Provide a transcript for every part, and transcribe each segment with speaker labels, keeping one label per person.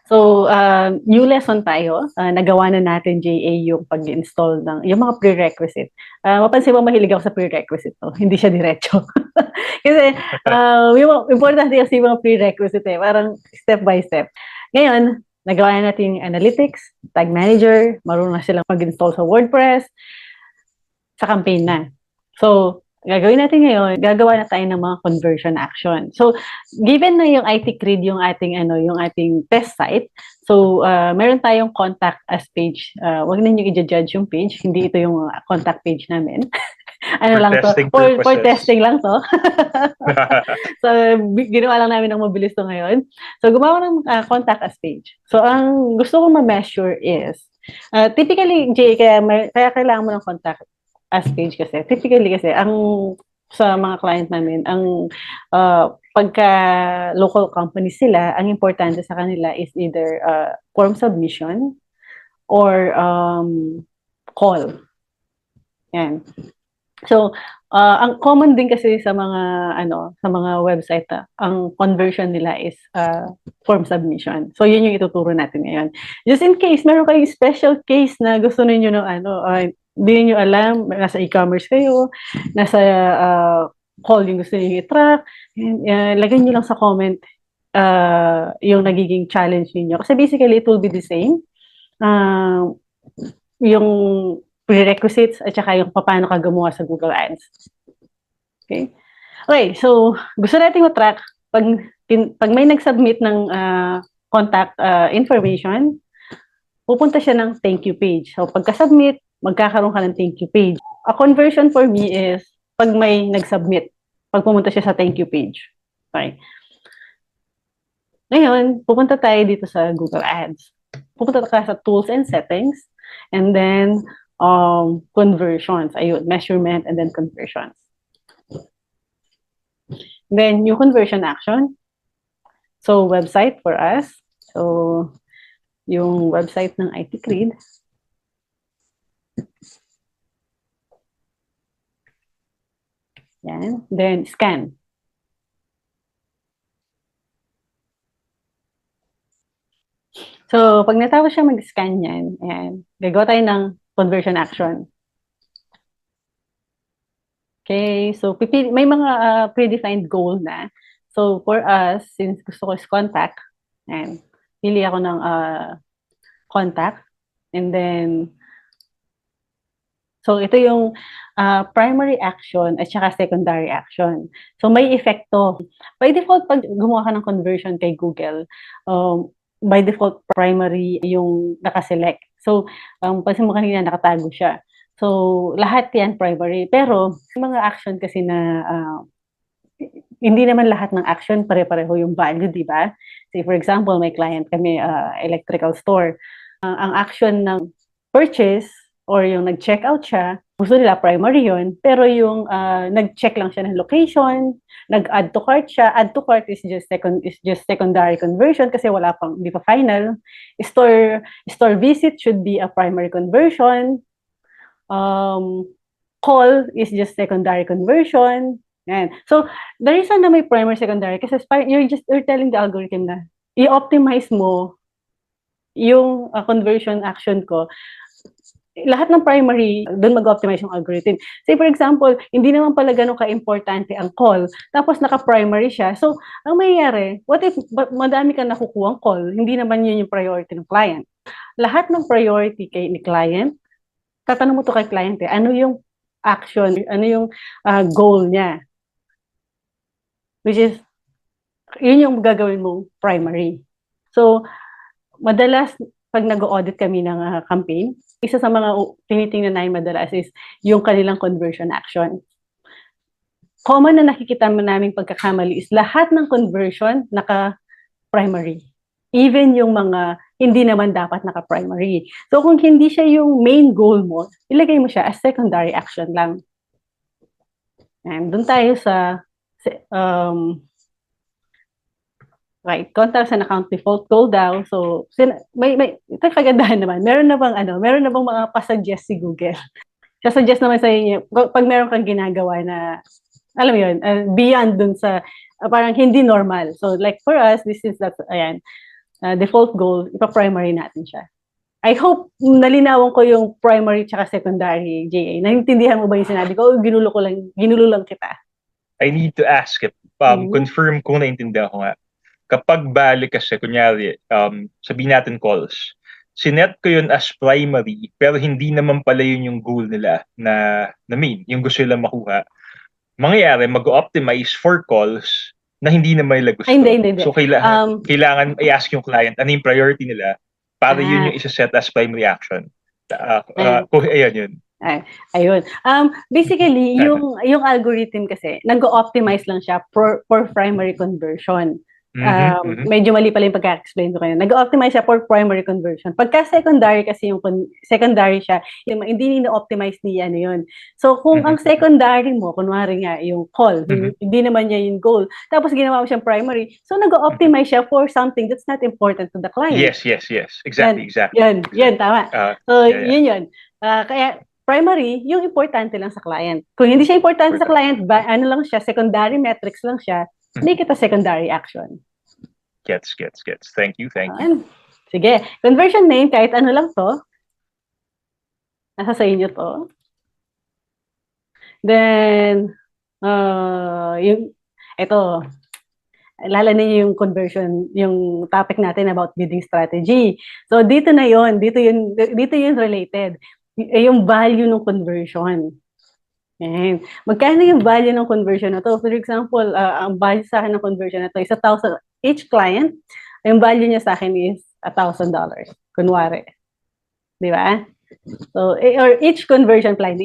Speaker 1: So, new lesson tayo. Nagawa na natin, JA, yung pag-install ng, yung mga prerequisite. Mapansin mo, mahilig ako sa prerequisite, no? Hindi siya diretso. Kasi, yung importante kasi yung mga prerequisite, parang step by step. Ngayon, nagawa na natin yung analytics, tag manager, marunong na silang mag-install sa WordPress, sa campaign na. So, gagawin natin ngayon, gagawa na tayo ng mga conversion action. So, given na yung IT Creed yung ating test site, so meron tayong contact us page. Wag niyo i-judge yung page, hindi ito yung contact page namin.
Speaker 2: For
Speaker 1: lang to?
Speaker 2: testing
Speaker 1: For
Speaker 2: purposes.
Speaker 1: testing lang to. So, ginawa lang namin ng mabilis to ngayon. So, gumawa ng contact us page. So, ang gusto kong ma-measure is, typically, Jay, kaya kailangan mo ng contact as page kasi. Typically kasi, sa mga client namin, pagka local companies sila, ang importante sa kanila is either form submission or call. Yan. So, ang common din kasi sa mga website, ang conversion nila is form submission. So, yun yung ituturo natin ngayon. Just in case, meron kayong special case na gusto niyo ng hindi niyo alam, nasa e-commerce kayo, nasa call yung gusto niyo i-track, lagay niyo lang sa comment yung nagiging challenge niyo. Kasi basically, it will be the same. Yung prerequisites at saka yung paano ka gumawa sa Google Ads. Okay? Okay, so gusto natin ma-track pag may nag-submit ng contact information, pupunta siya ng thank you page. So pagka-submit, magkakaroon ka ng thank you page. A conversion for me is pag may nag-submit, pag pumunta siya sa thank you page. Okay. Ngayon, pupunta tayo dito sa Google Ads. Pupunta ka sa tools and settings, and then conversions. Ayun, measurement and then conversions. Then, yung conversion action. So, website for us. So, yung website ng IT Creed. Yan. Then, scan. So, pag natapos siya mag-scan yan, ayan, gagawa tayo ng conversion action. Okay, so may mga predefined goal na. So, for us, since gusto ko is contact, ayan, pili ako ng contact. And then, so ito yung primary action at saka secondary action. So, may epekto. By default, pag gumawa ka ng conversion kay Google, by default, primary yung nakaselect. So, pansin mo kanina, nakatago siya. So, lahat yan primary. Pero, mga action kasi na hindi naman lahat ng action pare-pareho yung value, di ba? Say, for example, may client kami, electrical store. Ang action ng purchase or yung nag-checkout siya, gusto nila primary yun, pero yung nag-check lang siya ng location, nag-add to cart siya, add to cart is just secondary conversion kasi hindi pa final. Store visit should be a primary conversion. Call is just secondary conversion. Yan. So, the reason na may primary, secondary, kasi you're telling the algorithm na i-optimize mo yung conversion action ko. Lahat ng primary, doon mag-optimize yung algorithm. Say, for example, hindi naman pala ganun ka-importante ang call, tapos naka-primary siya. So, ang mayayari, what if madami ka nakukuha ang call, hindi naman yun yung priority ng client. Lahat ng priority ni client, tatanong mo to kay client ano yung action, ano yung goal niya. Which is, yun yung gagawin mong primary. So, madalas, pag nag-audit kami ng campaign, isa sa mga tinitingnan namin madalas is yung kanilang conversion action. Common na nakikita namin pagkakamali is lahat ng conversion naka-primary. Even yung mga hindi naman dapat naka-primary. So, kung hindi siya yung main goal mo, ilagay mo siya as secondary action lang. And doon tayo sa right, contacts and account default goal daw. So, ito kagandahan naman. Meron na bang mga pasuggest si Google? Suggest naman sa inyo, pag meron kang ginagawa na, alam mo yun, beyond dun sa, parang hindi normal. So, like for us, ayan, default goal, ipa-primary natin siya. I hope nalinawan ko yung primary tsaka secondary, JA. Naintindihan mo ba yung sinabi ko? O ginulo lang kita?
Speaker 2: I need to ask it. Confirm kung naintindihan ko nga. Kapag balik kasi, kunyari, sabihin natin calls, sinet ko yun as primary, pero hindi naman pala yun yung goal nila na main, yung gusto nila makuha. Mangyayari, mag-optimize for calls na hindi naman nila gusto.
Speaker 1: Hindi.
Speaker 2: So, kailangan i-ask yung client ano yung priority nila para yun yung isa-set as primary action. Ayan yun.
Speaker 1: Ayun. Basically, yung algorithm kasi, nag-optimize lang siya for primary conversion. Medyo mali pala yung pagka-explain ko kayo. Nag-optimize siya for primary conversion. Pagka secondary kasi yung secondary siya, yung hindi na-optimize niya ano yun. So, kung ang secondary mo, kunwari nga, yung call, hindi naman niya yung goal, tapos ginawa mo siyang primary, so nag-optimize siya for something that's not important to the client.
Speaker 2: Yes. Exactly.
Speaker 1: Yan, tama. Yun. Kaya, primary, yung importante lang sa client. Kung hindi siya importante sa client, ano lang siya, secondary metrics lang siya, make it a secondary action.
Speaker 2: Gets. Thank you.
Speaker 1: Sige. Conversion name, kahit ano lang to. Nasa sa inyo to. Then, alala niyo yung conversion, yung topic natin about bidding strategy. So, dito yun related. Yung value ng conversion. Ayan. Magkano yung value ng conversion na to? For example, ang value sa akin ng conversion na to is 1,000. Each client, yung value niya sa akin is $1,000. Kunwari. Di ba? So, or each conversion client,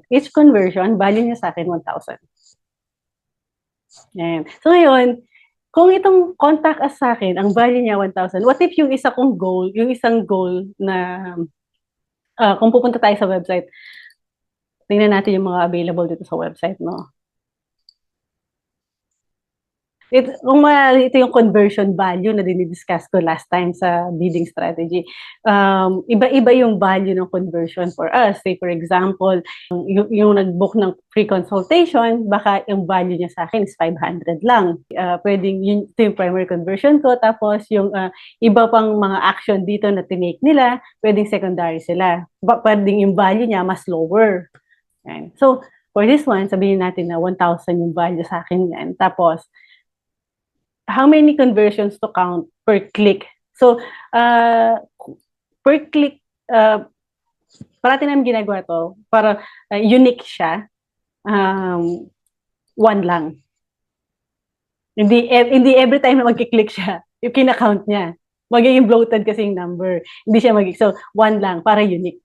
Speaker 1: each conversion, value niya sa akin 1,000. Ayan. So, ngayon, kung itong contact us sa akin, ang value niya 1,000, what if yung isang goal na, kung pupunta tayo sa website, tingnan natin yung mga available dito sa website, no? Ito yung conversion value na dinidiscuss ko last time sa bidding strategy. Iba-iba yung value ng conversion for us. Say, for example, yung nag-book ng free consultation, baka yung value niya sa akin is 500 lang. Pwedeng ito yung primary conversion ko, tapos yung iba pang mga action dito na tinake nila, pwedeng secondary sila. Pwedeng yung value niya mas lower. Okay. So, for this one, sabihin natin na 1,000 yung value sa akin yan. Tapos, how many conversions to count per click? So, per click, parati namin ginagawa to, para unique siya, 1 lang. Hindi every time na mag-click siya, yung kinakount niya. Magiging bloated kasi yung number. Hindi siya so 1 lang, para unique.